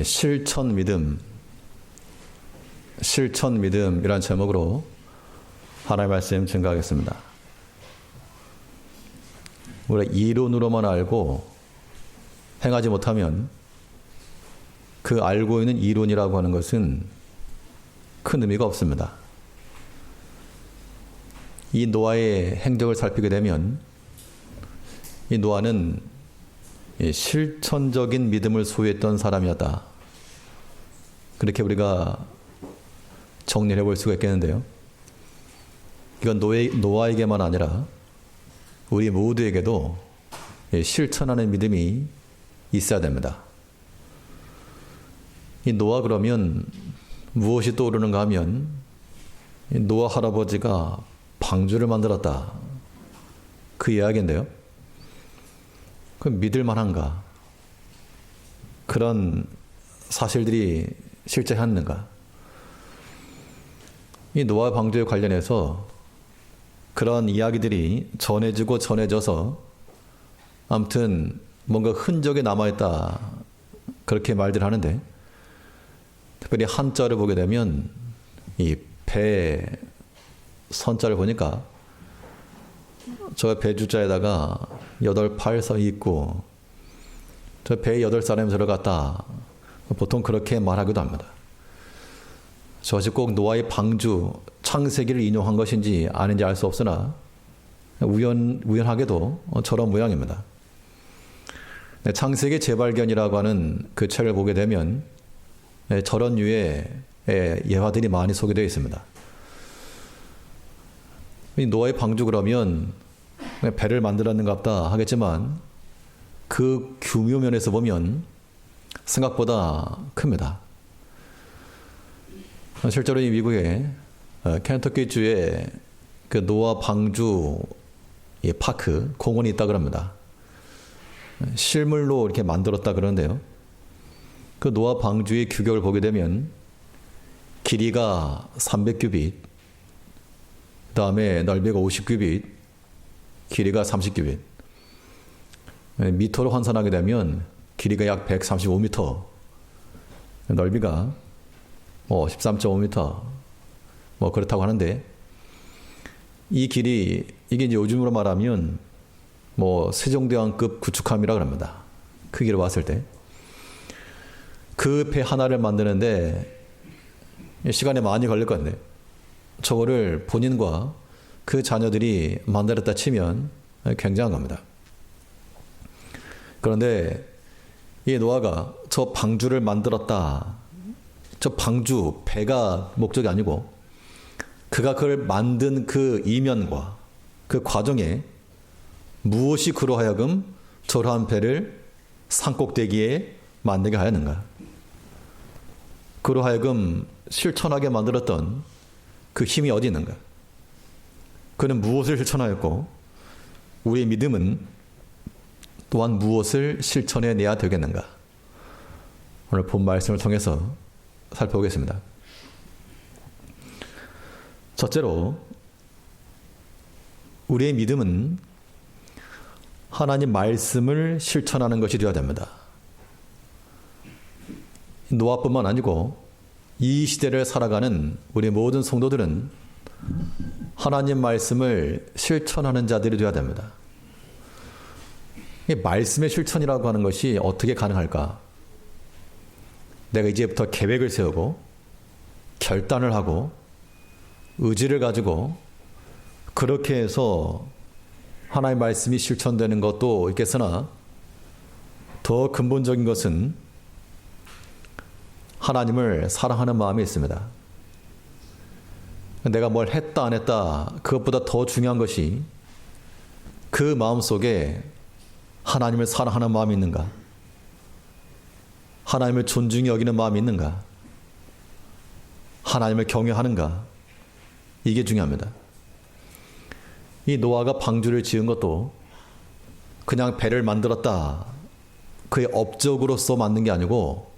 실천 믿음이란 제목으로 하나님의 말씀 증거하겠습니다. 우리가 이론으로만 알고 행하지 못하면 그 알고 있는 이론이라고 하는 것은 큰 의미가 없습니다. 이 노아의 행적을 살피게 되면 이 노아는 실천적인 믿음을 소유했던 사람이었다. 그렇게 우리가 정리를 해볼 수가 있겠는데요. 이건 노아에게만 아니라 우리 모두에게도 실천하는 믿음이 있어야 됩니다. 이 노아 그러면 무엇이 떠오르는가 하면 노아 할아버지가 방주를 만들었다. 그 이야기인데요. 그럼 믿을 만한가? 그런 사실들이 실제 했는가? 이 노아 방주에 관련해서 그런 이야기들이 전해지고 전해져서 아무튼 뭔가 흔적이 남아있다. 그렇게 말들 하는데 특별히 한자를 보게 되면 이 배 선자를 보니까 저 배주자에다가 8팔 있고 저 배에 8사람이 들어갔다. 보통 그렇게 말하기도 합니다. 저것이 꼭 노아의 방주 창세기를 인용한 것인지 아닌지 알 수 없으나 우연하게도 저런 모양입니다. 창세기 재발견이라고 하는 그 책을 보게 되면 저런 류의 예화들이 많이 소개되어 있습니다. 노아의 방주 그러면 배를 만들었는갑다 하겠지만 그 규모면에서 보면 생각보다 큽니다. 실제로 이 미국의 켄터키 주에 그 노아 방주 파크 공원이 있다 그럽니다. 실물로 이렇게 만들었다 그러는데요. 그 노아 방주의 규격을 보게 되면 길이가 300규빗, 그 다음에 넓이가 50규빗, 길이가 30규빗. 미터로 환산하게 되면 길이가 약 135미터, 넓이가 13.5m 그렇다고 하는데 이 길이 이게 이제 요즘으로 말하면 세종대왕급 구축함이라고 합니다. 크기로 봤을 때 그 배 하나를 만드는데 시간이 많이 걸릴 건데 저거를 본인과 그 자녀들이 만들었다 치면 굉장한 겁니다. 그런데 이 노아가 저 방주를 만들었다. 저 방주, 배가 목적이 아니고 그가 그걸 만든 그 이면과 그 과정에 무엇이 그로 하여금 저러한 배를 산꼭대기에 만들게 하였는가? 그로 하여금 실천하게 만들었던 그 힘이 어디 있는가? 그는 무엇을 실천하였고 우리의 믿음은 또한 무엇을 실천해내야 되겠는가? 오늘 본 말씀을 통해서 살펴보겠습니다. 첫째로 우리의 믿음은 하나님 말씀을 실천하는 것이 되어야 됩니다. 노아뿐만 아니고 이 시대를 살아가는 우리 모든 성도들은 하나님 말씀을 실천하는 자들이 되어야 됩니다. 이 말씀의 실천이라고 하는 것이 어떻게 가능할까? 내가 이제부터 계획을 세우고 결단을 하고 의지를 가지고 그렇게 해서 하나님의 말씀이 실천되는 것도 있겠으나 더 근본적인 것은 하나님을 사랑하는 마음이 있습니다. 내가 뭘 했다 안 했다 그것보다 더 중요한 것이 그 마음속에 하나님을 사랑하는 마음이 있는가? 하나님을 존중히 여기는 마음이 있는가? 하나님을 경외하는가? 이게 중요합니다. 이 노아가 방주를 지은 것도 그냥 배를 만들었다. 그의 업적으로서 만든 게 아니고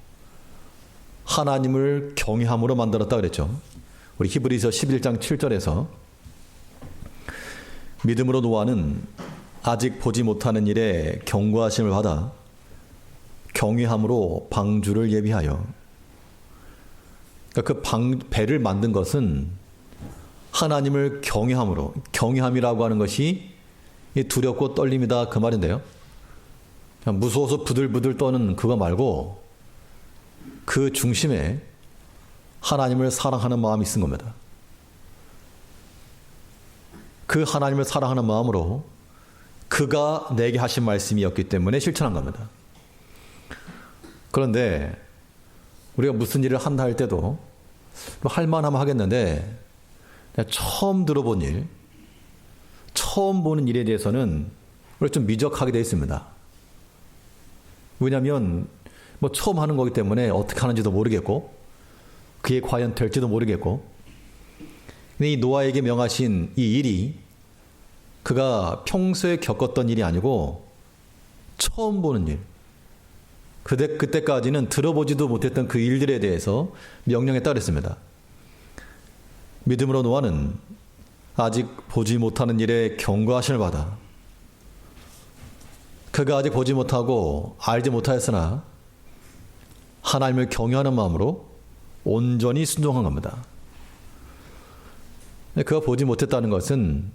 하나님을 경외함으로 만들었다 그랬죠. 우리 히브리서 11장 7절에서 믿음으로 노아는 아직 보지 못하는 일에 경고하심을 받아 경외함으로 방주를 예비하여. 그러니까 그 배를 만든 것은 하나님을 경외함으로, 경외함이라고 하는 것이 두렵고 떨림이다 그 말인데요. 그냥 무서워서 부들부들 떠는 그거 말고 그 중심에 하나님을 사랑하는 마음이 있은 겁니다. 그 하나님을 사랑하는 마음으로 그가 내게 하신 말씀이었기 때문에 실천한 겁니다. 그런데 우리가 무슨 일을 한다 할 때도 할 만하면 하겠는데 처음 들어본 일, 처음 보는 일에 대해서는 우리가 좀 미적하게 되어 있습니다. 왜냐하면 뭐 처음 하는 거기 때문에 어떻게 하는지도 모르겠고 그게 과연 될지도 모르겠고, 근데 이 노아에게 명하신 이 일이 그가 평소에 겪었던 일이 아니고 처음 보는 일, 그때까지는 들어보지도 못했던 그 일들에 대해서 명령에 따랐습니다. 믿음으로 노아는 아직 보지 못하는 일에 경고하심을 받아 그가 아직 보지 못하고 알지 못하였으나 하나님을 경외하는 마음으로 온전히 순종한 겁니다. 그가 보지 못했다는 것은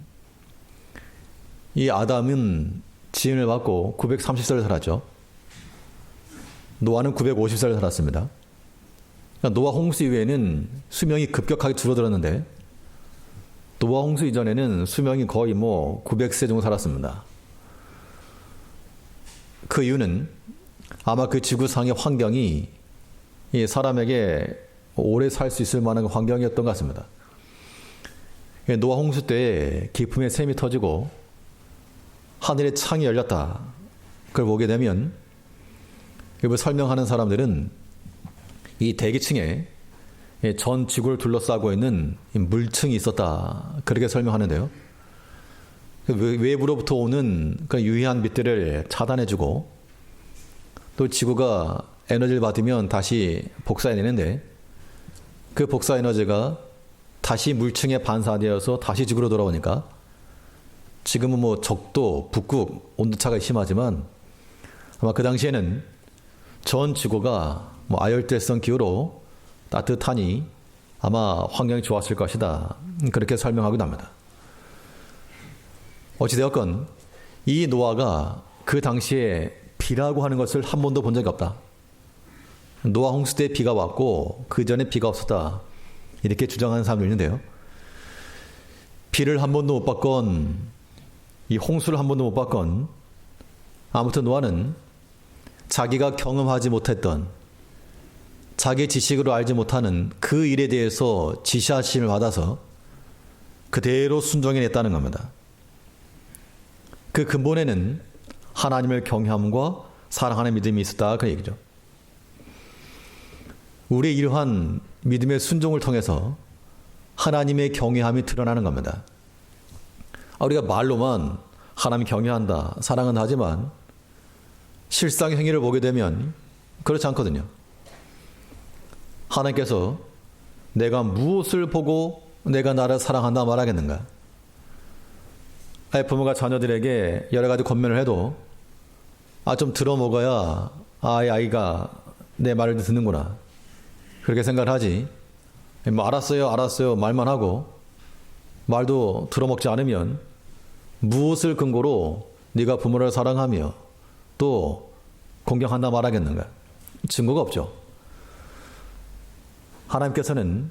이 아담은 지음을 받고 930살을 살았죠. 노아는 950살을 살았습니다. 그러니까 노아 홍수 이후에는 수명이 급격하게 줄어들었는데 노아 홍수 이전에는 수명이 거의 900세 정도 살았습니다. 그 이유는 아마 그 지구상의 환경이 이 사람에게 오래 살 수 있을 만한 환경이었던 것 같습니다. 노아 홍수 때 기품의 샘이 터지고 하늘의 창이 열렸다. 그걸 보게 되면 이걸 설명하는 사람들은 이 대기층에 전 지구를 둘러싸고 있는 물층이 있었다. 그렇게 설명하는데요. 외부로부터 오는 그 유해한 빛들을 차단해주고 또 지구가 에너지를 받으면 다시 복사해내는데 그 복사 에너지가 다시 물층에 반사되어서 다시 지구로 돌아오니까 지금은 적도, 북극, 온도차가 심하지만 아마 그 당시에는 전 지구가 아열대성 기후로 따뜻하니 아마 환경이 좋았을 것이다. 그렇게 설명하기도 합니다. 어찌되었건 이 노아가 그 당시에 비라고 하는 것을 한 번도 본 적이 없다. 노아 홍수 때 비가 왔고 그 전에 비가 없었다. 이렇게 주장하는 사람도 있는데요. 비를 한 번도 못 봤건 이 홍수를 한 번도 못 봤건 아무튼 노아는 자기가 경험하지 못했던 자기 지식으로 알지 못하는 그 일에 대해서 지시하심을 받아서 그대로 순종해냈다는 겁니다. 그 근본에는 하나님을 경외함과 사랑하는 믿음이 있었다 그 얘기죠. 우리의 이러한 믿음의 순종을 통해서 하나님의 경외함이 드러나는 겁니다. 우리가 말로만 하나님 경외한다, 사랑한다 하지만 실상 행위를 보게 되면 그렇지 않거든요. 하나님께서 내가 무엇을 보고 내가 나를 사랑한다 말하겠는가? 부모가 자녀들에게 여러 가지 권면을 해도 좀 들어먹어야 아이가 내 말을 듣는구나. 그렇게 생각을 하지. 알았어요 말만 하고 말도 들어먹지 않으면 무엇을 근거로 네가 부모를 사랑하며 또 공경한다 말하겠는가? 증거가 없죠. 하나님께서는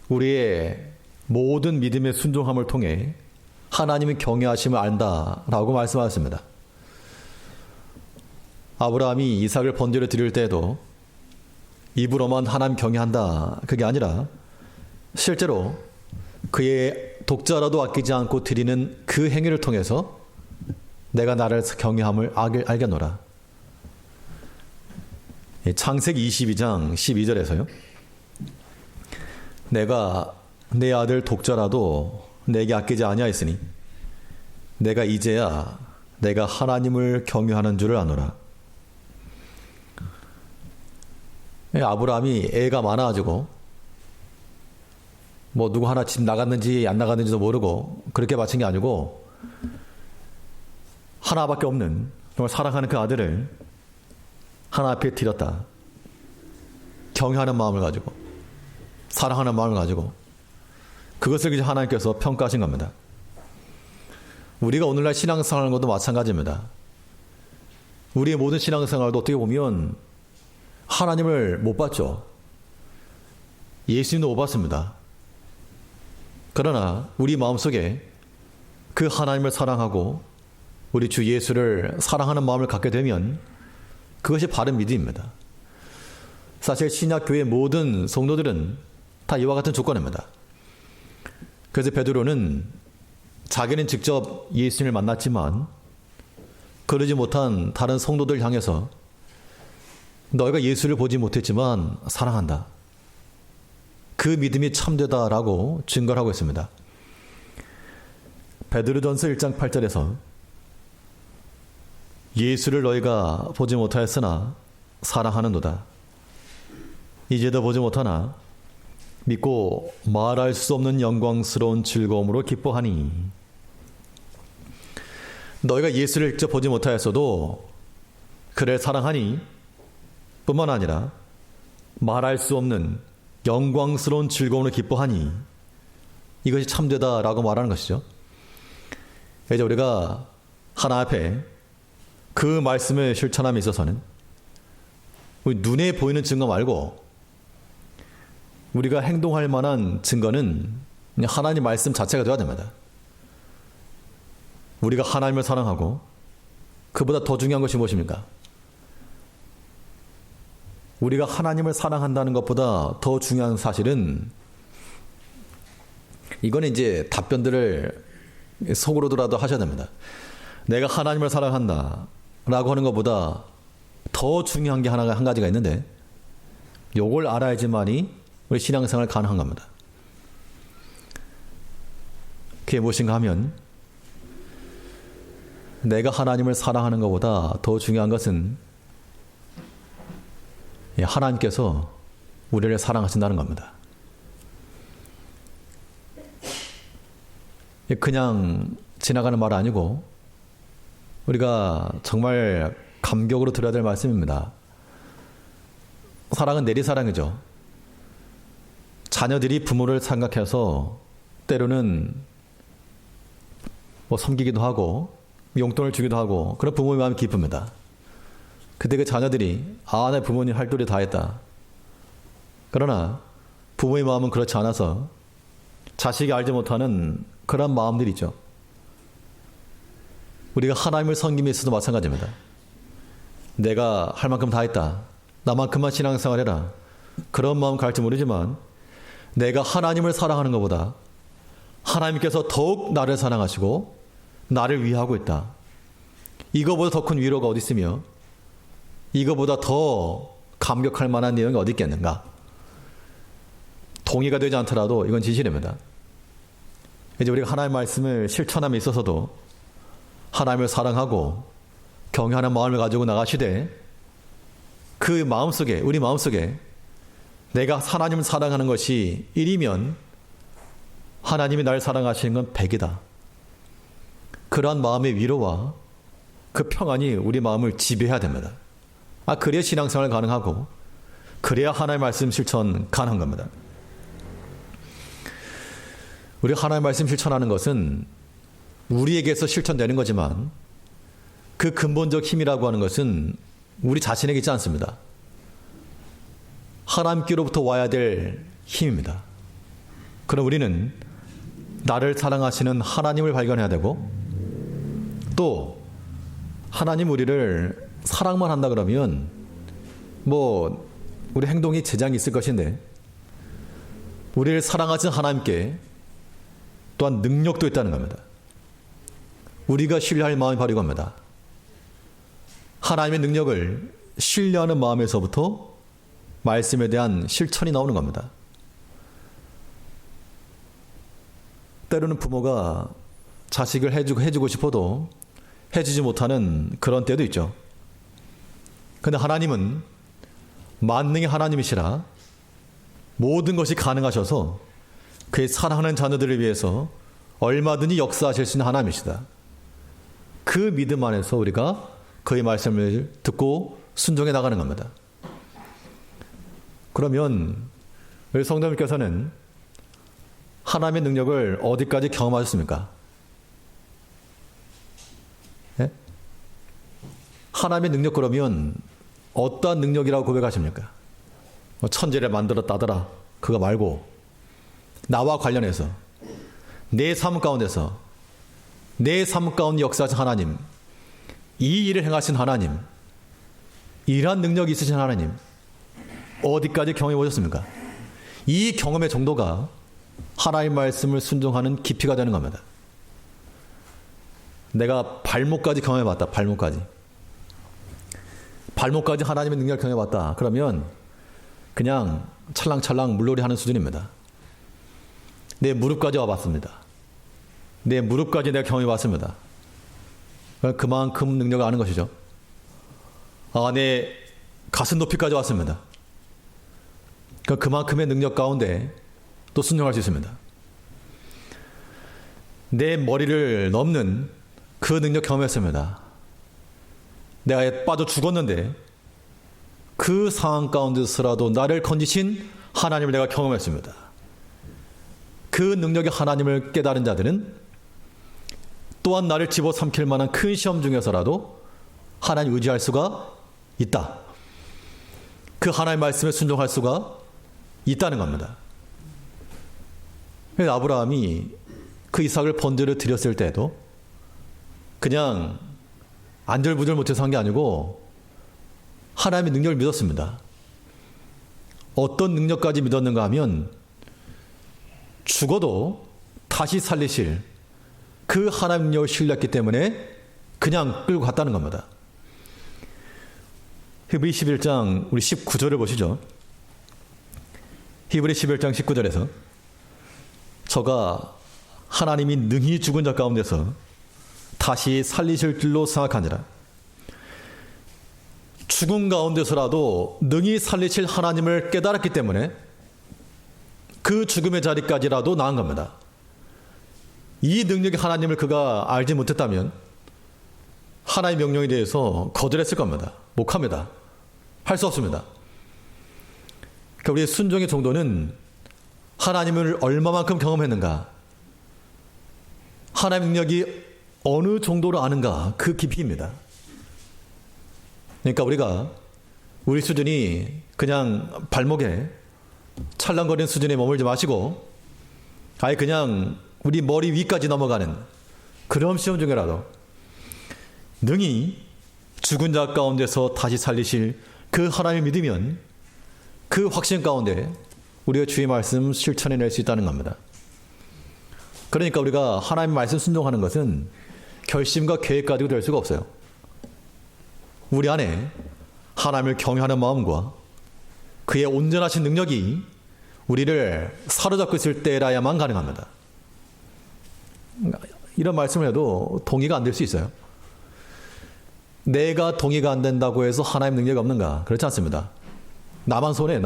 우리의 모든 믿음의 순종함을 통해 하나님의 경외하심을 안다라고 말씀하셨습니다. 아브라함이 이삭을 번제로 드릴 때에도 입으로만 하나님 경외한다 그게 아니라 실제로 그의 독자라도 아끼지 않고 드리는 그 행위를 통해서 내가 나를 경외함을 알겠노라. 창세기 22장 12절에서요. 내가 내 아들 독자라도 내게 아끼지 아니하였으니 내가 이제야 내가 하나님을 경외하는 줄을 아노라. 아브라함이 애가 많아가지고 누구 하나 집 나갔는지 안 나갔는지도 모르고 그렇게 바친 게 아니고 하나밖에 없는 정말 사랑하는 그 아들을 하나 앞에 드렸다. 경외하는 마음을 가지고, 사랑하는 마음을 가지고, 그것을 이제 하나님께서 평가하신 겁니다. 우리가 오늘날 신앙생활하는 것도 마찬가지입니다. 우리의 모든 신앙생활도 어떻게 보면 하나님을 못 봤죠. 예수님도 못 봤습니다. 그러나 우리 마음속에 그 하나님을 사랑하고 우리 주 예수를 사랑하는 마음을 갖게 되면 그것이 바른 믿음입니다. 사실 신약교회의 모든 성도들은 다 이와 같은 조건입니다. 그래서 베드로는 자기는 직접 예수님을 만났지만 그러지 못한 다른 성도들 향해서 너희가 예수를 보지 못했지만 사랑한다. 그 믿음이 참되다라고 증거를 하고 있습니다. 베드로전서 1장 8절에서 예수를 너희가 보지 못하였으나 사랑하는도다. 이제도 보지 못하나 믿고 말할 수 없는 영광스러운 즐거움으로 기뻐하니. 너희가 예수를 직접 보지 못하였어도 그를 사랑하니 뿐만 아니라 말할 수 없는 영광스러운 즐거움으로 기뻐하니. 이것이 참되다라고 말하는 것이죠. 이제 우리가 하나 앞에 그 말씀의 실천함에 있어서는 우리 눈에 보이는 증거 말고 우리가 행동할 만한 증거는 하나님 말씀 자체가 되어야 됩니다. 우리가 하나님을 사랑하고 그보다 더 중요한 것이 무엇입니까? 우리가 하나님을 사랑한다는 것보다 더 중요한 사실은 이거는 이제 답변들을 속으로라도 하셔야 됩니다. 내가 하나님을 사랑한다 라고 하는 것보다 더 중요한 게 한 가지가 있는데 요걸 알아야지만이 우리 신앙생활 가능한 겁니다. 그게 무엇인가 하면 내가 하나님을 사랑하는 것보다 더 중요한 것은 하나님께서 우리를 사랑하신다는 겁니다. 그냥 지나가는 말 아니고 우리가 정말 감격으로 들어야 될 말씀입니다. 사랑은 내리사랑이죠. 자녀들이 부모를 생각해서 때로는 섬기기도 하고 용돈을 주기도 하고 그런 부모의 마음이 기쁩니다. 그때 그 자녀들이 내 부모님 할 도리 다 했다. 그러나 부모의 마음은 그렇지 않아서 자식이 알지 못하는 그런 마음들이 있죠. 우리가 하나님을 섬김에 있어도 마찬가지입니다. 내가 할 만큼 다 했다. 나만큼만 신앙생활해라. 그런 마음 갈지 모르지만 내가 하나님을 사랑하는 것보다 하나님께서 더욱 나를 사랑하시고 나를 위하고 있다. 이거보다 더 큰 위로가 어디 있으며 이거보다 더 감격할 만한 내용이 어디 있겠는가. 동의가 되지 않더라도 이건 진실입니다. 이제 우리가 하나님의 말씀을 실천함에 있어서도 하나님을 사랑하고 경외하는 마음을 가지고 나가시되 그 마음속에 우리 마음속에 내가 하나님을 사랑하는 것이 1이면 하나님이 나를 사랑하시는 건 100이다. 그러한 마음의 위로와 그 평안이 우리 마음을 지배해야 됩니다. 그래야 신앙생활 가능하고 그래야 하나님의 말씀 실천 가능한 겁니다. 우리가 하나님의 말씀 실천하는 것은 우리에게서 실천되는 거지만 그 근본적 힘이라고 하는 것은 우리 자신에게 있지 않습니다. 하나님께로부터 와야 될 힘입니다. 그럼 우리는 나를 사랑하시는 하나님을 발견해야 되고 또 하나님 우리를 사랑만 한다 그러면 우리 행동이 재장이 있을 것인데 우리를 사랑하신 하나님께 또한 능력도 있다는 겁니다. 우리가 신뢰할 마음이 바로 이겁니다. 하나님의 능력을 신뢰하는 마음에서부터 말씀에 대한 실천이 나오는 겁니다. 때로는 부모가 자식을 해주고 싶어도 해주지 못하는 그런 때도 있죠. 그런데 하나님은 만능의 하나님이시라 모든 것이 가능하셔서 그의 사랑하는 자녀들을 위해서 얼마든지 역사하실 수 있는 하나님이시다. 그 믿음 안에서 우리가 그의 말씀을 듣고 순종해 나가는 겁니다. 그러면 우리 성도님께서는 하나님의 능력을 어디까지 경험하셨습니까? 예? 하나님의 능력 그러면 어떠한 능력이라고 고백하십니까? 천지를 만들었다더라 그거 말고 나와 관련해서 내 삶 가운데서 내 삶 가운데 역사하신 하나님, 이 일을 행하신 하나님, 이러한 능력이 있으신 하나님 어디까지 경험해 보셨습니까? 이 경험의 정도가 하나님 말씀을 순종하는 깊이가 되는 겁니다. 내가 발목까지 경험해 봤다. 발목까지 하나님의 능력을 경험해 봤다. 그러면 그냥 찰랑찰랑 물놀이 하는 수준입니다. 내 무릎까지 와봤습니다. 내 무릎까지 내가 경험해 봤습니다. 그만큼 능력을 아는 것이죠. 내 가슴 높이까지 왔습니다. 그만큼의 능력 가운데 또 순종할 수 있습니다. 내 머리를 넘는 그 능력 경험했습니다. 내가 빠져 죽었는데 그 상황 가운데서라도 나를 건지신 하나님을 내가 경험했습니다. 그 능력의 하나님을 깨달은 자들은 또한 나를 집어삼킬 만한 큰 시험 중에서라도 하나님 의지할 수가 있다. 그 하나님의 말씀에 순종할 수가 있다는 겁니다. 그래서 아브라함이 그 이삭을 번제로 드렸을 때도 그냥 안절부절 못해서 한 게 아니고 하나님의 능력을 믿었습니다. 어떤 능력까지 믿었는가 하면 죽어도 다시 살리실 그 하나님 능력을 신뢰했기 때문에 그냥 끌고 갔다는 겁니다. 히브리 11장 우리 19절을 보시죠. 히브리 11장 19절에서 저가 하나님이 능히 죽은 자 가운데서 다시 살리실 줄로 생각하니라. 죽음 가운데서라도 능히 살리실 하나님을 깨달았기 때문에 그 죽음의 자리까지라도 나은 겁니다. 이 능력의 하나님을 그가 알지 못했다면 하나님의 명령에 대해서 거절했을 겁니다. 못합니다. 할 수 없습니다. 그러니까 우리의 순종의 정도는 하나님을 얼마만큼 경험했는가, 하나님의 능력이 어느 정도로 아는가, 그 깊이입니다. 그러니까 우리 수준이 그냥 발목에 찰랑거리는 수준에 머물지 마시고 아예 그냥 우리 머리 위까지 넘어가는 그런 시험 중에라도 능히 죽은 자 가운데서 다시 살리실 그 하나님을 믿으면 그 확신 가운데 우리가 주의 말씀 실천해낼 수 있다는 겁니다. 그러니까 우리가 하나님 말씀 순종하는 것은 결심과 계획 가지고 될 수가 없어요. 우리 안에 하나님을 경외하는 마음과 그의 온전하신 능력이 우리를 사로잡고 있을 때라야만 가능합니다. 이런 말씀을 해도 동의가 안 될 수 있어요. 내가 동의가 안 된다고 해서 하나님 능력이 없는가? 그렇지 않습니다. 나만 손해.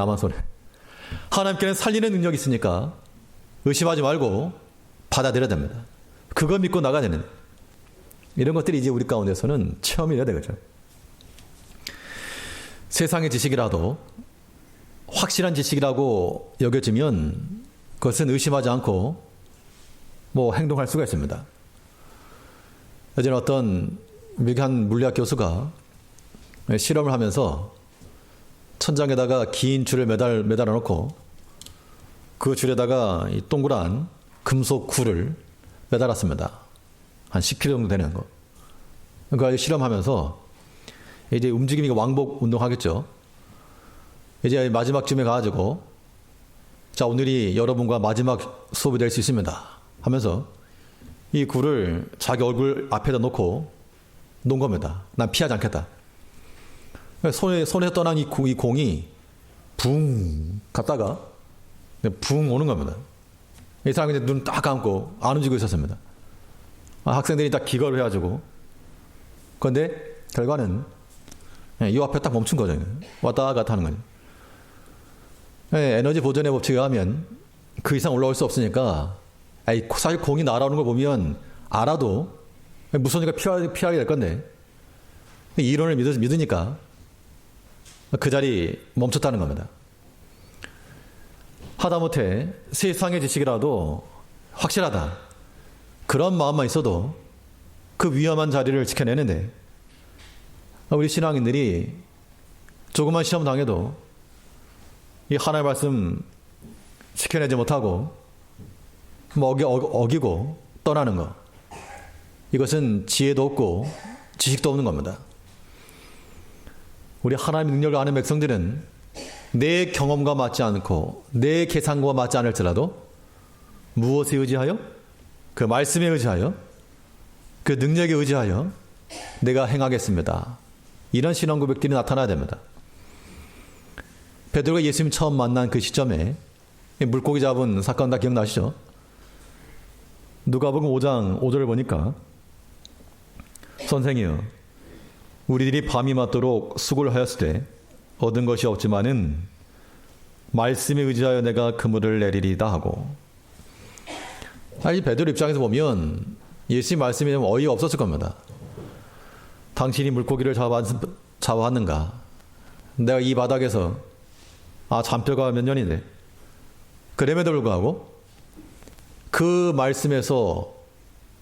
하나님께는 살리는 능력이 있으니까 의심하지 말고 받아들여야 됩니다. 그거 믿고 나가야 되는 이런 것들이 이제 우리 가운데서는 체험이 돼야 되겠죠. 세상의 지식이라도 확실한 지식이라고 여겨지면 그것은 의심하지 않고 행동할 수가 있습니다. 예전에 어떤 미국 한 물리학 교수가 실험을 하면서 천장에다가 긴 줄을 매달아 놓고 그 줄에다가 이 동그란 금속 굴을 매달았습니다. 한 10kg 정도 되는 거. 그걸 실험하면서 이제 움직임이 왕복 운동하겠죠. 이제 마지막쯤에 가가지고 자, 오늘이 여러분과 마지막 수업이 될 수 있습니다 하면서 이 굴을 자기 얼굴 앞에다 놓고 놓은 겁니다. 난 피하지 않겠다. 손에서 떠난 이 공이 붕 갔다가 붕 오는 겁니다. 이 사람이 이제 눈 딱 감고 안 움직이고 있었습니다. 학생들이 딱 기거를 해가지고 그런데 결과는 이 앞에 딱 멈춘 거죠. 왔다 갔다 하는 거죠. 에너지 보존의 법칙에 의하면 그 이상 올라올 수 없으니까 사실 공이 날아오는 걸 보면 알아도 무서우니까 피하게 될 건데 이 이론을 믿으니까 그 자리 멈췄다는 겁니다. 하다못해 세상의 지식이라도 확실하다, 그런 마음만 있어도 그 위험한 자리를 지켜내는데, 우리 신앙인들이 조그만 시험 당해도 이 하나님의 말씀 지켜내지 못하고 어기고 떠나는 것, 이것은 지혜도 없고 지식도 없는 겁니다. 우리 하나님의 능력을 아는 백성들은 내 경험과 맞지 않고 내 계산과 맞지 않을지라도 무엇에 의지하여? 그 말씀에 의지하여, 그 능력에 의지하여 내가 행하겠습니다. 이런 신앙 고백들이 나타나야 됩니다. 베드로가 예수님 처음 만난 그 시점에 물고기 잡은 사건 다 기억나시죠? 누가복음 5장 5절을 보니까, 선생이여, 우리들이 밤이 맞도록 수고를 하였을 때 얻은 것이 없지만은 말씀에 의지하여 내가 그물을 내리리다 하고. 이 베드로 입장에서 보면 예수님 말씀이 어이가 없었을 겁니다. 당신이 물고기를 잡아왔는가? 내가 이 바닥에서 잔뼈가 몇 년인데, 그럼에도 불구하고 그 말씀에서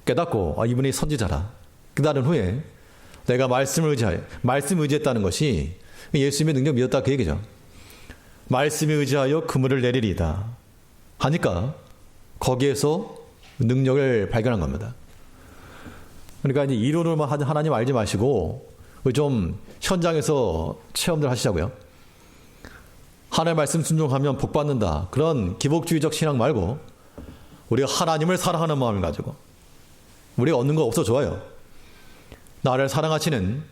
깨닫고 이분이 선지자라 깨달은 후에 내가 말씀을 의지했다는 것이 예수님의 능력 믿었다, 그 얘기죠. 말씀에 의지하여 그물을 내리리다 하니까 거기에서 능력을 발견한 겁니다. 그러니까 이제 이론으로만 하나님 알지 마시고 좀 현장에서 체험들 하시자고요. 하나님의 말씀 순종하면 복 받는다, 그런 기복주의적 신앙 말고 우리가 하나님을 사랑하는 마음을 가지고, 우리가 얻는 거 없어 좋아요. 나를 사랑하시는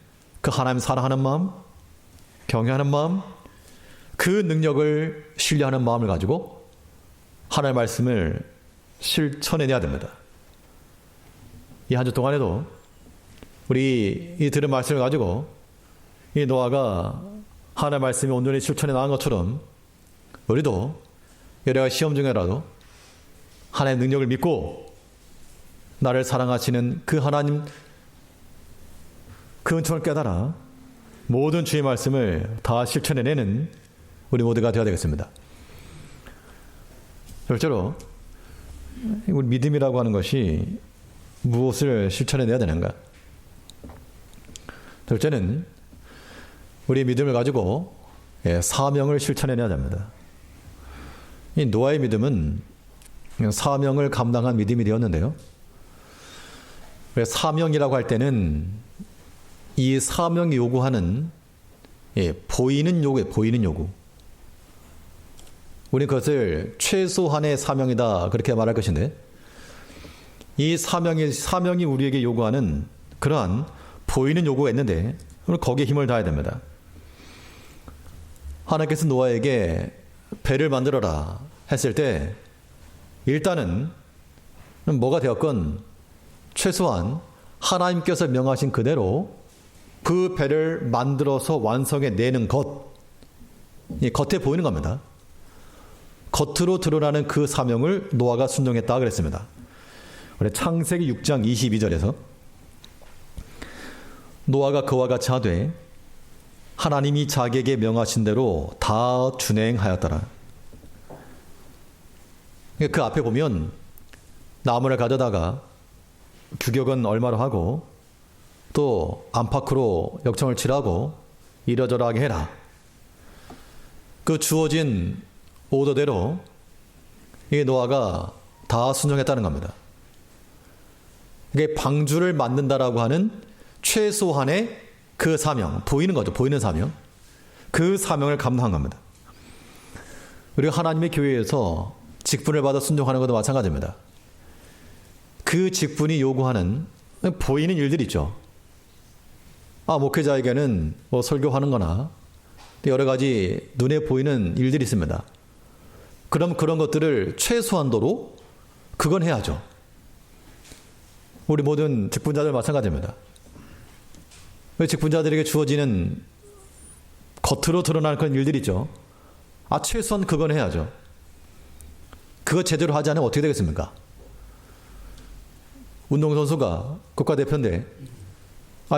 그 하나님 사랑하는 마음, 경외하는 마음, 그 능력을 신뢰하는 마음을 가지고 하나님의 말씀을 실천해내야 됩니다. 이 한 주 동안에도 우리 이 들은 말씀을 가지고 이 노아가 하나님의 말씀이 온전히 실천해 나간 것처럼 우리도 여러 가지 시험 중에라도 하나님의 능력을 믿고 나를 사랑하시는 그 하나님, 그 은총을 깨달아 모든 주의 말씀을 다 실천해내는 우리 모두가 되어야 되겠습니다. 실제로 우리 믿음이라고 하는 것이 무엇을 실천해내야 되는가? 둘째는 우리 믿음을 가지고 사명을 실천해내야 됩니다. 이 노아의 믿음은 사명을 감당한 믿음이 되었는데요. 사명이라고 할 때는 이 사명이 요구하는 보이는 요구. 우리는 그것을 최소한의 사명이다, 그렇게 말할 것인데, 이 사명이 우리에게 요구하는 그러한 보이는 요구가 있는데 거기에 힘을 다해야 됩니다. 하나님께서 노아에게 배를 만들어라 했을 때 일단은 뭐가 되었건 최소한 하나님께서 명하신 그대로 그 배를 만들어서 완성해 내는 것, 겉에 보이는 겁니다. 겉으로 드러나는 그 사명을 노아가 순종했다 그랬습니다. 창세기 6장 22절에서 노아가 그와 같이 하되 하나님이 자기에게 명하신 대로 다 준행하였더라. 그 앞에 보면 나무를 가져다가 규격은 얼마로 하고 또 안팎으로 역청을 칠하고 이러저러하게 해라. 그 주어진 오더대로 이 노아가 다 순종했다는 겁니다. 이게 방주를 만든다라고 하는 최소한의 그 사명, 보이는 거죠. 보이는 사명. 그 사명을 감당한 겁니다. 우리가 하나님의 교회에서 직분을 받아 순종하는 것도 마찬가지입니다. 그 직분이 요구하는 보이는 일들이 있죠. 목회자에게는 설교하는 거나 여러 가지 눈에 보이는 일들이 있습니다. 그럼 그런 것들을 최소한도로 그건 해야죠. 우리 모든 직분자들 마찬가지입니다. 직분자들에게 주어지는 겉으로 드러나는 그런 일들이 있죠. 최소한 그건 해야죠. 그거 제대로 하지 않으면 어떻게 되겠습니까? 운동선수가 국가대표인데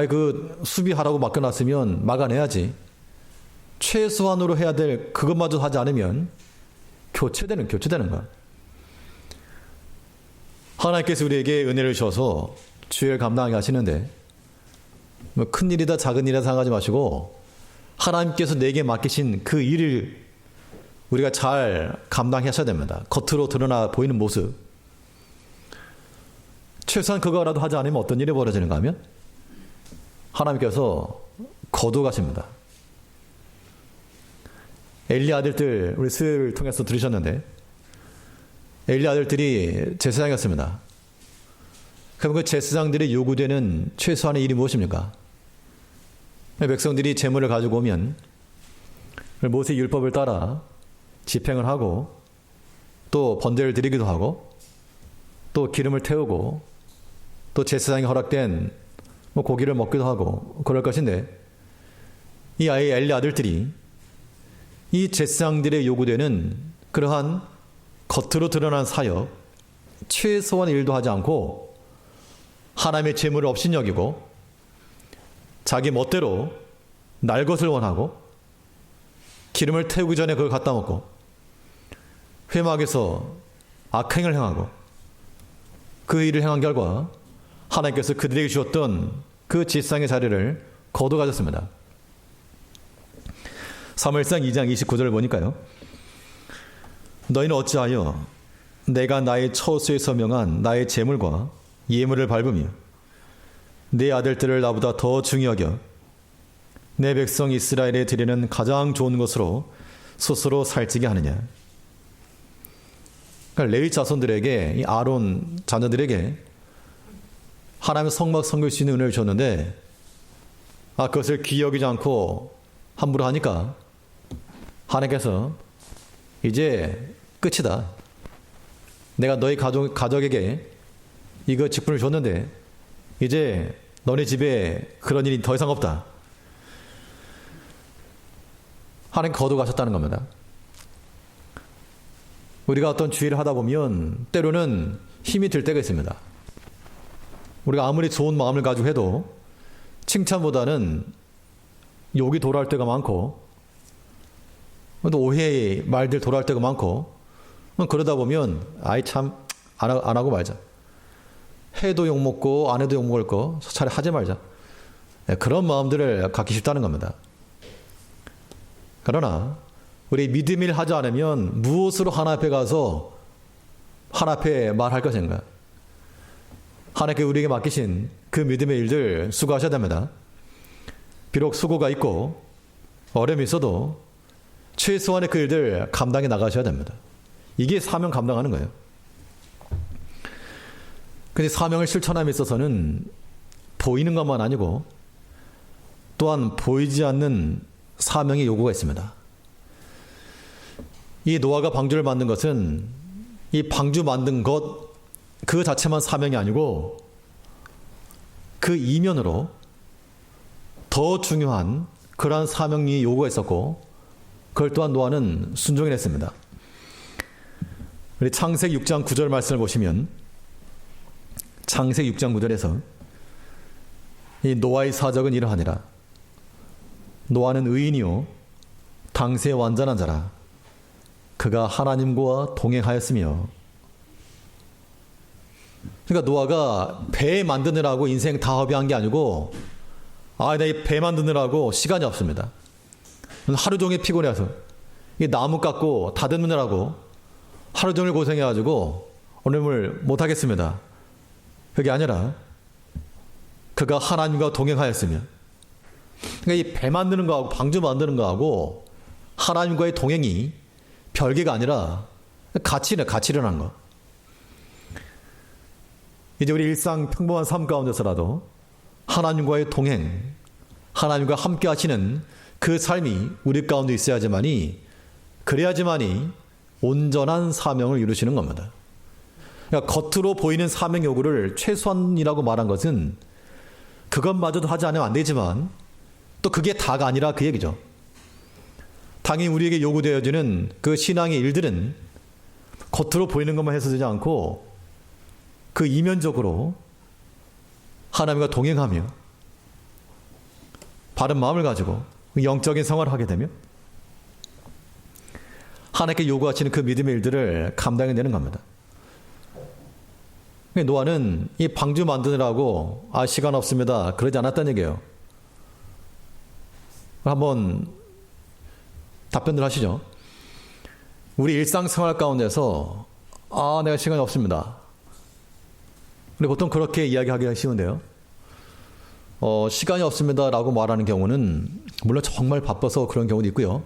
그 수비하라고 맡겨놨으면 막아내야지. 최소한으로 해야 될 그것마저 하지 않으면 교체되는 거야. 하나님께서 우리에게 은혜를 주셔서 주일 감당하게 하시는데 뭐 큰일이다 작은 일이다 생각하지 마시고 하나님께서 내게 맡기신 그 일을 우리가 잘 감당하셔야 됩니다. 겉으로 드러나 보이는 모습. 최소한 그거라도 하지 않으면 어떤 일이 벌어지는가 하면 하나님께서 거두가십니다. 엘리 아들들 우리 수요일 통해서 들으셨는데 엘리 아들들이 제사장이었습니다. 그럼 그 제사장들이 요구되는 최소한의 일이 무엇입니까? 백성들이 제물을 가지고 오면 모세의 율법을 따라 집행을 하고 또 번제를 드리기도 하고 또 기름을 태우고 또 제사장이 허락된 고기를 먹기도 하고 그럴 것인데 이 아이 엘리 아들들이 이 제사장들의 요구되는 그러한 겉으로 드러난 사역, 최소한 일도 하지 않고 하나님의 제물을 업신여기고 자기 멋대로 날 것을 원하고 기름을 태우기 전에 그걸 갖다 먹고 회막에서 악행을 행하고 그 일을 행한 결과 하나님께서 그들에게 주었던 그 제사장의 자리를 거둬가졌습니다. 사무엘상 2장 29절을 보니까요. 너희는 어찌하여 내가 나의 처소에 서명한 나의 제물과 예물을 밟으며 내 아들들을 나보다 더 중요하게 내 백성 이스라엘에 드리는 가장 좋은 것으로 스스로 살찌게 하느냐. 그러니까 레위 자손들에게 이 아론 자녀들에게 하나님의 성막 섬길 수 있는 은혜를 줬는데 그것을 귀히 여기지 않고 함부로 하니까 하나님께서 이제 끝이다. 내가 너희 가족에게 이거 직분을 줬는데 이제 너네 집에 그런 일이 더 이상 없다. 하나님 거둬가셨다는 겁니다. 우리가 어떤 주의를 하다 보면 때로는 힘이 들 때가 있습니다. 우리가 아무리 좋은 마음을 가지고 해도 칭찬보다는 욕이 돌아올 때가 많고 또 오해의 말들 돌아올 때가 많고 그러다 보면 아이 참 안 하고 말자. 해도 욕먹고 안 해도 욕먹을 거 차라리 하지 말자. 그런 마음들을 갖기 쉽다는 겁니다. 그러나 우리 믿음을 하지 않으면 무엇으로 하나님 앞에 가서 하나님 앞에 말할 것인가? 하나님께 우리에게 맡기신 그 믿음의 일들 수고하셔야 됩니다. 비록 수고가 있고 어려움이 있어도 최소한의 그 일들 감당해 나가셔야 됩니다. 이게 사명 감당하는 거예요. 근데 사명을 실천함에 있어서는 보이는 것만 아니고 또한 보이지 않는 사명의 요구가 있습니다. 이 노아가 방주를 만든 것은 이 방주 만든 것 그 자체만 사명이 아니고 그 이면으로 더 중요한 그러한 사명이 요구가 있었고 그걸 또한 노아는 순종을 했습니다. 우리 창세기 6장 9절 말씀을 보시면 창세기 6장 9절에서 이 노아의 사적은 이러하니라. 노아는 의인이요 당시에 완전한 자라. 그가 하나님과 동행하였으며. 그러니까 노아가 배 만드느라고 인생 다 허비한 게 아니고 내가 이 배 만드느라고 시간이 없습니다. 하루 종일 피곤해서 이 나무 깎고 다듬느라고 하루 종일 고생해가지고 오늘 못하겠습니다. 그게 아니라 그가 하나님과 동행하였으며. 그러니까 이 배 만드는 거하고 방주 만드는 거하고 하나님과의 동행이 별개가 아니라 같이 일어난 거. 이제 우리 일상 평범한 삶 가운데서라도 하나님과의 동행, 하나님과 함께 하시는 그 삶이 우리 가운데 있어야지만이 그래야지만이 온전한 사명을 이루시는 겁니다. 그러니까 겉으로 보이는 사명 요구를 최소한이라고 말한 것은 그것마저도 하지 않으면 안 되지만 또 그게 다가 아니라 그 얘기죠. 당연히 우리에게 요구되어지는 그 신앙의 일들은 겉으로 보이는 것만 해서 되지 않고 그 이면적으로 하나님과 동행하며 바른 마음을 가지고 영적인 생활을 하게 되면 하나님께 요구하시는 그 믿음의 일들을 감당해내는 겁니다. 노아는 이 방주 만드느라고 시간 없습니다 그러지 않았다는 얘기예요. 한번 답변을 하시죠. 우리 일상생활 가운데서 내가 시간이 없습니다. 근데 보통 그렇게 이야기하기가 쉬운데요. 시간이 없습니다 라고 말하는 경우는 물론 정말 바빠서 그런 경우도 있고요.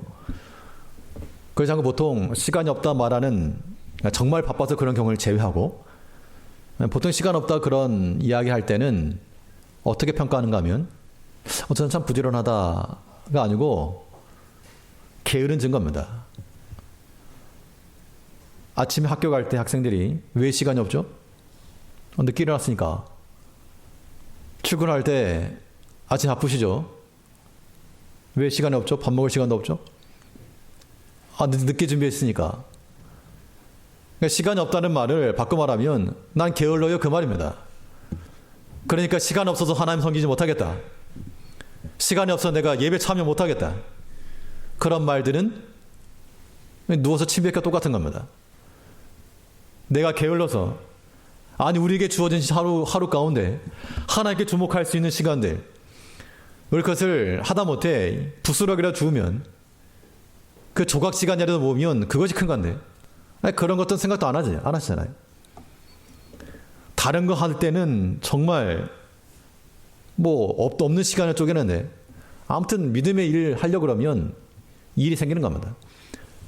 그렇지 않고 보통 시간이 없다 말하는 정말 바빠서 그런 경우를 제외하고 보통 시간 없다 그런 이야기 할 때는 어떻게 평가하는가 하면 저는 참 부지런하다가 아니고 게으른 증거입니다. 아침에 학교 갈 때 학생들이 왜 시간이 없죠? 늦게 일어났으니까. 출근할 때 아침 바쁘시죠? 왜 시간이 없죠? 밥 먹을 시간도 없죠? 늦게 준비했으니까. 시간이 없다는 말을 바꿔 말하면 난 게을러요 그 말입니다. 그러니까 시간 없어서 하나님 섬기지 못하겠다. 시간이 없어서 내가 예배 참여 못하겠다. 그런 말들은 누워서 침뱉기가 똑같은 겁니다. 내가 게을러서 우리에게 주어진 하루 가운데 하나님께 주목할 수 있는 시간들 우리 그것을 하다못해 부스러기라도 주우면 그 조각 시간이라도 모으면 그것이 큰 건데 그런 것도 생각도 안 하시잖아요. 다른 거 할 때는 정말 없는 시간을 쪼개는데 아무튼 믿음의 일을 하려고 그러면 일이 생기는 겁니다.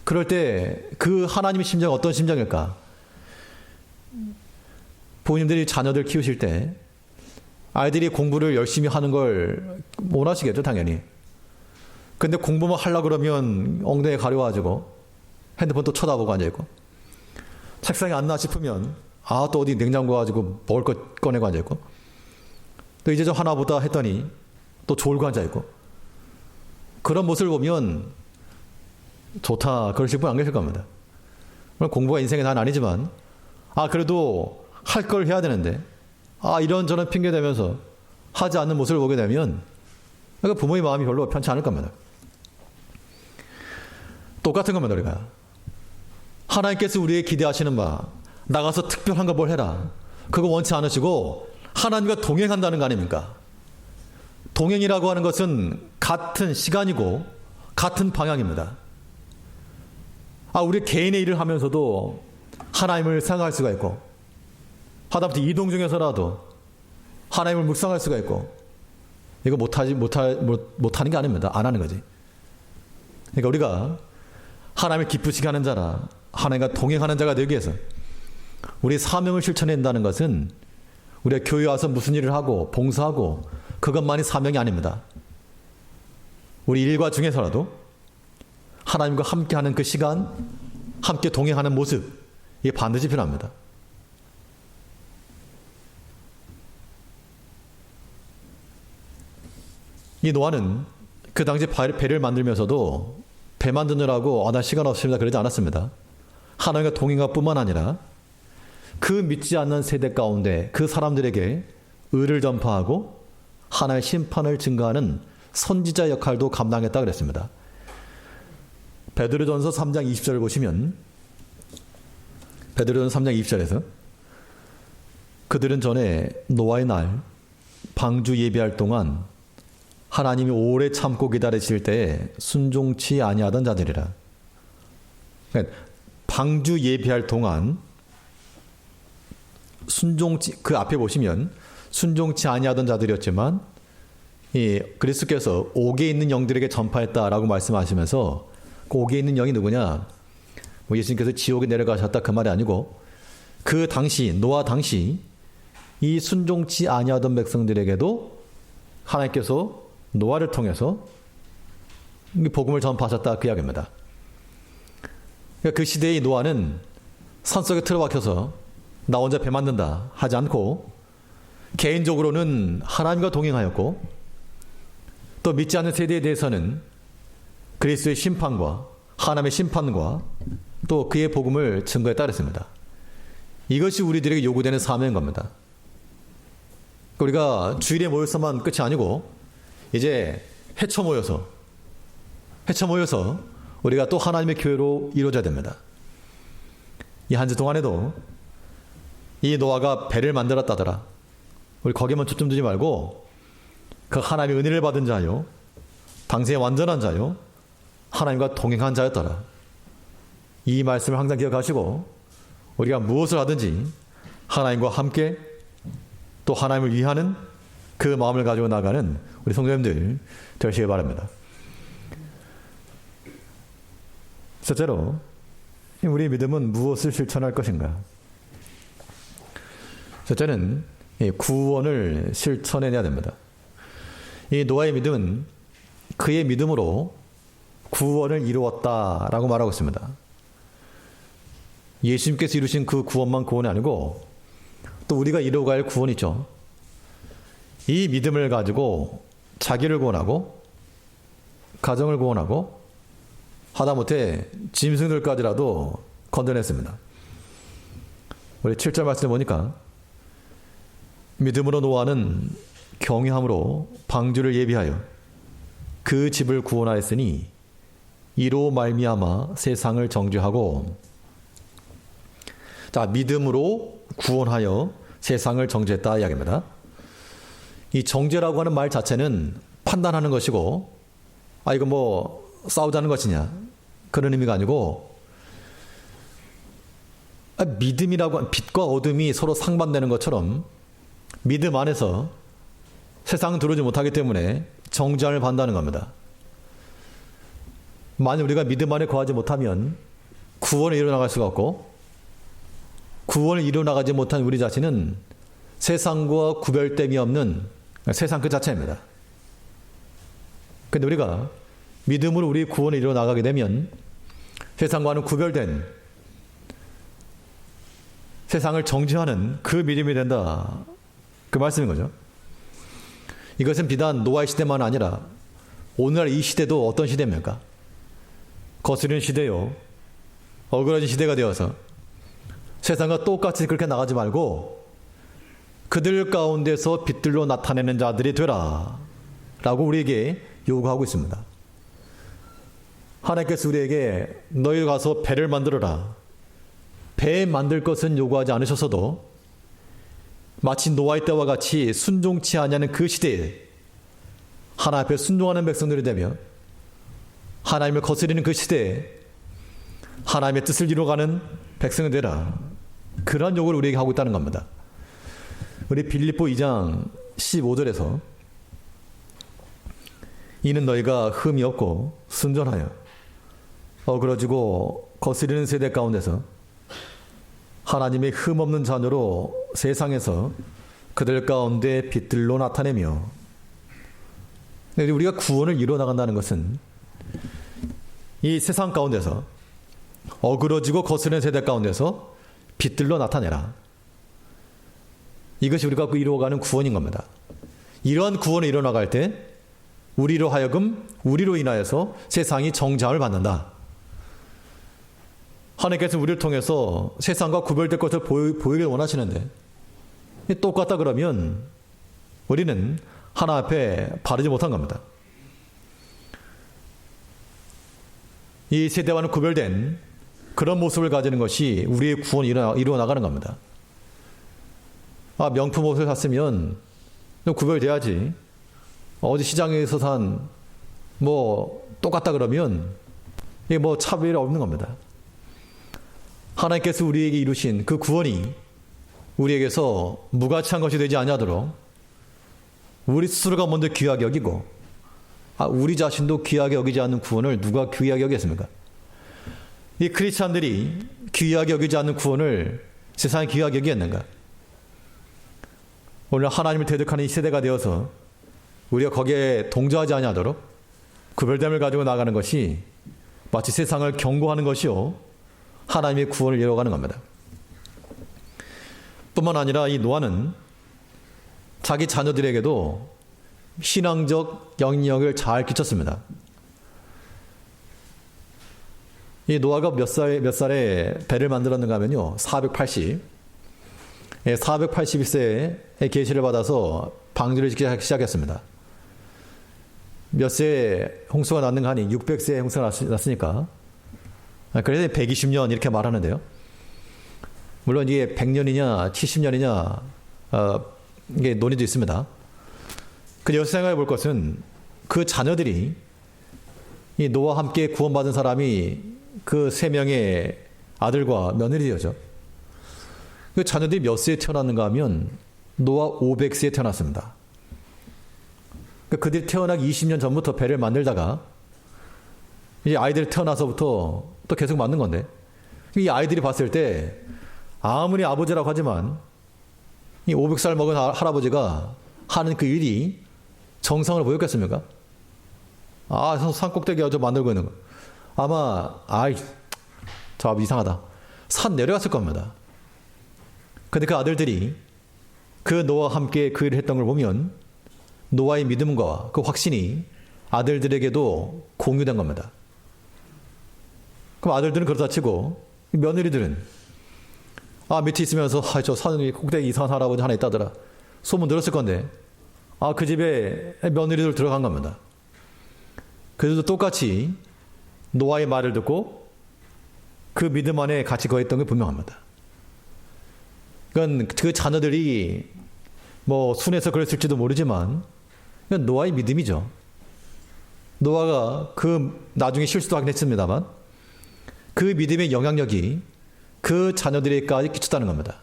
그럴 때 그 하나님의 심정은 어떤 심정일까? 부모님들이 자녀들 키우실 때 아이들이 공부를 열심히 하는 걸 원하시겠죠, 당연히. 근데 공부만 하려고 그러면 엉덩이에 가려워가지고 핸드폰 또 쳐다보고 앉아있고 책상에 앉나 싶으면 또 어디 냉장고 가지고 먹을 것 꺼내고 앉아있고 또 이제 좀 하나보다 했더니 또 졸고 앉아있고 그런 모습을 보면 좋다 그러실 분 안 계실 겁니다. 공부가 인생의 난 아니지만 그래도 할 걸 해야 되는데 이런저런 핑계 대면서 하지 않는 모습을 보게 되면 부모의 마음이 별로 편치 않을 겁니다. 똑같은 겁니다. 우리가 하나님께서 우리에게 기대하시는 바 나가서 특별한 거 뭘 해라 그거 원치 않으시고 하나님과 동행한다는 거 아닙니까? 동행이라고 하는 것은 같은 시간이고 같은 방향입니다. 우리 개인의 일을 하면서도 하나님을 생각할 수가 있고 하다못해 이동 중에서라도 하나님을 묵상할 수가 있고 이거 못하는 게 아닙니다. 안 하는 거지. 그러니까 우리가 하나님을 기쁘시게 하는 자라 하나님과 동행하는 자가 되기 위해서 우리 사명을 실천한다는 것은 우리가 교회 와서 무슨 일을 하고 봉사하고 그것만이 사명이 아닙니다. 우리 일과 중에서라도 하나님과 함께하는 그 시간, 함께 동행하는 모습 이게 반드시 필요합니다. 이 노아는 그 당시 배를 만들면서도 배 만드느라고 나 시간 없습니다 그러지 않았습니다. 하나님과 동행할 뿐만 아니라 그 믿지 않는 세대 가운데 그 사람들에게 의를 전파하고 하나님의 심판을 증거하는 선지자 역할도 감당했다 그랬습니다. 베드로전서 3장 20절을 보시면 베드로전서 3장 20절에서 그들은 전에 노아의 날 방주 예비할 동안 하나님이 오래 참고 기다리실 때에 순종치 아니하던 자들이라. 그러니까 방주 예비할 동안 그 앞에 보시면 순종치 아니하던 자들이었지만 그리스도께서 옥에 있는 영들에게 전파했다라고 말씀하시면서 그 옥에 있는 영이 누구냐? 예수님께서 지옥에 내려가셨다 그 말이 아니고 그 당시 노아 당시 이 순종치 아니하던 백성들에게도 하나님께서 노아를 통해서 복음을 전파하셨다 그 이야기입니다. 그러니까 그 시대의 노아는 산속에 틀어박혀서 나 혼자 배 만든다 하지 않고 개인적으로는 하나님과 동행하였고 또 믿지 않는 세대에 대해서는 그리스도의 심판과 하나님의 심판과 또 그의 복음을 증거했다 그랬습니다. 이것이 우리들에게 요구되는 사명인 겁니다. 우리가 주일에 모여서만 끝이 아니고 이제 헤쳐 모여서 우리가 또 하나님의 교회로 이루어져야 됩니다. 이 한 주 동안에도 이 노아가 배를 만들었다더라. 우리 거기에만 초점 두지 말고 그 하나님의 은혜를 받은 자요, 당시에 완전한 자요, 하나님과 동행한 자였더라. 이 말씀을 항상 기억하시고 우리가 무엇을 하든지 하나님과 함께 또 하나님을 위하는 그 마음을 가지고 나가는 우리 성도님들 되시기 바랍니다. 첫째로, 우리의 믿음은 무엇을 실천할 것인가? 첫째는 구원을 실천해내야 됩니다. 이 노아의 믿음은 그의 믿음으로 구원을 이루었다라고 말하고 있습니다. 예수님께서 이루신 그 구원만 구원이 아니고 또 우리가 이루어갈 구원이 있죠. 이 믿음을 가지고 자기를 구원하고 가정을 구원하고 하다못해 짐승들까지라도 건져냈습니다. 우리 7절 말씀을 보니까 믿음으로 노아는 경외함으로 방주를 예비하여 그 집을 구원하였으니 이로 말미암아 세상을 정죄하고. 자, 믿음으로 구원하여 세상을 정죄했다 이야기입니다. 이 정죄라고 하는 말 자체는 판단하는 것이고, 이거 뭐 싸우자는 것이냐 그런 의미가 아니고, 믿음이라고 하는 빛과 어둠이 서로 상반되는 것처럼 믿음 안에서 세상은 들어오지 못하기 때문에 정죄를 받는다는 겁니다. 만약 우리가 믿음 안에 거하지 못하면 구원을 이루어나갈 수가 없고, 구원을 이루어나가지 못한 우리 자신은 세상과 구별됨이 없는 세상 그 자체입니다. 그런데 우리가 믿음으로 우리 구원을 이루어나가게 되면 세상과는 구별된 세상을 정죄하는 그 믿음이 된다, 그 말씀인 거죠. 이것은 비단 노아의 시대만 아니라 오늘날 이 시대도 어떤 시대입니까? 거스르는 시대요, 어그러진 시대가 되어서 세상과 똑같이 그렇게 나가지 말고 그들 가운데서 빛들로 나타내는 자들이 되라 라고 우리에게 요구하고 있습니다. 하나님께서 우리에게 너희 가서 배를 만들어라, 배 만들 것은 요구하지 않으셨어도 마치 노아의 때와 같이 순종치 아니하는 그 시대에 하나님 앞에 순종하는 백성들이 되며 하나님을 거스리는 그 시대에 하나님의 뜻을 이루어가는 백성이 되라, 그러한 요구를 우리에게 하고 있다는 겁니다. 우리 빌립보 2장 15절에서 이는 너희가 흠이 없고 순전하여 어그러지고 거스리는 세대 가운데서 하나님의 흠 없는 자녀로 세상에서 그들 가운데 빛들로 나타내며. 우리가 구원을 이루어나간다는 것은 이 세상 가운데서 어그러지고 거스르는 세대 가운데서 빛들로 나타내라, 이것이 우리가 이루어가는 구원인 겁니다. 이러한 구원을 이루어나갈 때 우리로 하여금 우리로 인하여서 세상이 정죄함을 받는다. 하나님께서 우리를 통해서 세상과 구별될 것을 보이길 원하시는데 똑같다 그러면 우리는 하나 앞에 바르지 못한 겁니다. 이 세대와는 구별된 그런 모습을 가지는 것이 우리의 구원이 이루어 나가는 겁니다. 명품 옷을 샀으면 좀 구별돼야지. 어디 시장에서 산 뭐 똑같다 그러면 이게 뭐 차별이 없는 겁니다. 하나님께서 우리에게 이루신 그 구원이 우리에게서 무가치한 것이 되지 아니하도록 우리 스스로가 먼저 귀하게 여기고, 우리 자신도 귀하게 여기지 않는 구원을 누가 귀하게 여기겠습니까? 이 크리스찬들이 귀하게 여기지 않는 구원을 세상이 귀하게 여기겠는가? 오늘 하나님을 대적하는 이 세대가 되어서 우리가 거기에 동조하지 아니하도록 구별됨을 가지고 나가는 것이 마치 세상을 경고하는 것이요, 하나님의 구원을 이루어가는 겁니다. 뿐만 아니라 이 노아는 자기 자녀들에게도 신앙적 영향력을 잘 끼쳤습니다. 이 노아가 몇 살에 배를 만들었는가 하면요, 481세에 계시를 받아서 방주를 짓기 시작했습니다. 몇 세 홍수가 났는가 하니 600세 홍수가 났으니까 그래서 120년 이렇게 말하는데요. 물론 이게 100년이냐 70년이냐 이게 논의도 있습니다. 근데 여기서 생각해 볼 것은 그 자녀들이 이 노아와 함께 구원받은 사람이 그 3명의 아들과 며느리죠. 그 자녀들이 몇 세에 태어났는가 하면 노아 500세에 태어났습니다. 그들이 태어나기 20년 전부터 배를 만들다가 이제 아이들이 태어나서부터 또 계속 만든 건데, 이 아이들이 봤을 때 아무리 아버지라고 하지만 이 500살 먹은 할아버지가 하는 그 일이 정상을 보였겠습니까? 산 꼭대기에 저 만들고 있는 거. 아마 저 아버지 이상하다. 산 내려갔을 겁니다. 근데 그 아들들이 그 노아와 함께 그 일을 했던 걸 보면 노아의 믿음과 그 확신이 아들들에게도 공유된 겁니다. 그럼 아들들은 그러다 치고 며느리들은 밑에 있으면서 저 산 꼭대기 이상한 할아버지 하나 있다더라. 소문 들었을 건데 그 집에 며느리들 들어간 겁니다. 그들도 똑같이 노아의 말을 듣고 그 믿음 안에 같이 거했던 게 분명합니다. 그러니까 그 자녀들이 뭐 순해서 그랬을지도 모르지만 그건 노아의 믿음이죠. 노아가 그 나중에 실수도 하긴 했습니다만 그 믿음의 영향력이 그 자녀들에게까지 끼쳤다는 겁니다.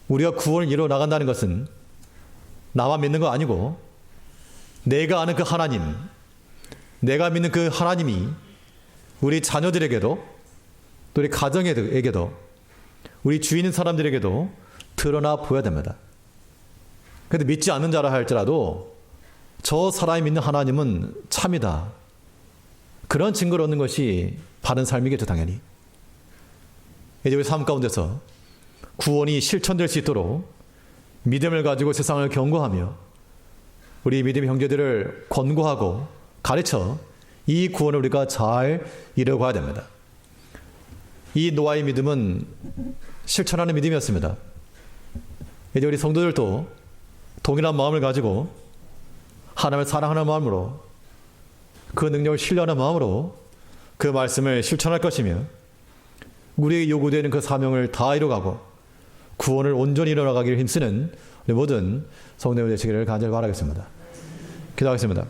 우리가 구원을 이루어 나간다는 것은 나만 믿는 거 아니고 내가 아는 그 하나님, 내가 믿는 그 하나님이 우리 자녀들에게도 또 우리 가정에게도 우리 주위 있는 사람들에게도 드러나 보여야 됩니다. 그런데 믿지 않는 자라 할지라도 저 사람이 믿는 하나님은 참이다. 그런 증거를 얻는 것이 바른 삶이겠죠, 당연히. 이제 우리 삶 가운데서 구원이 실천될 수 있도록 믿음을 가지고 세상을 경고하며 우리 믿음의 형제들을 권고하고 가르쳐 이 구원을 우리가 잘 이뤄가야 됩니다. 이 노아의 믿음은 실천하는 믿음이었습니다. 이제 우리 성도들도 동일한 마음을 가지고 하나님을 사랑하는 마음으로 그 능력을 신뢰하는 마음으로 그 말씀을 실천할 것이며 우리에게 요구되는 그 사명을 다 이뤄가고 구원을 온전히 이뤄나가기를 힘쓰는 우리 모든 성도들 되시기를 간절히 바라겠습니다. 기도하겠습니다.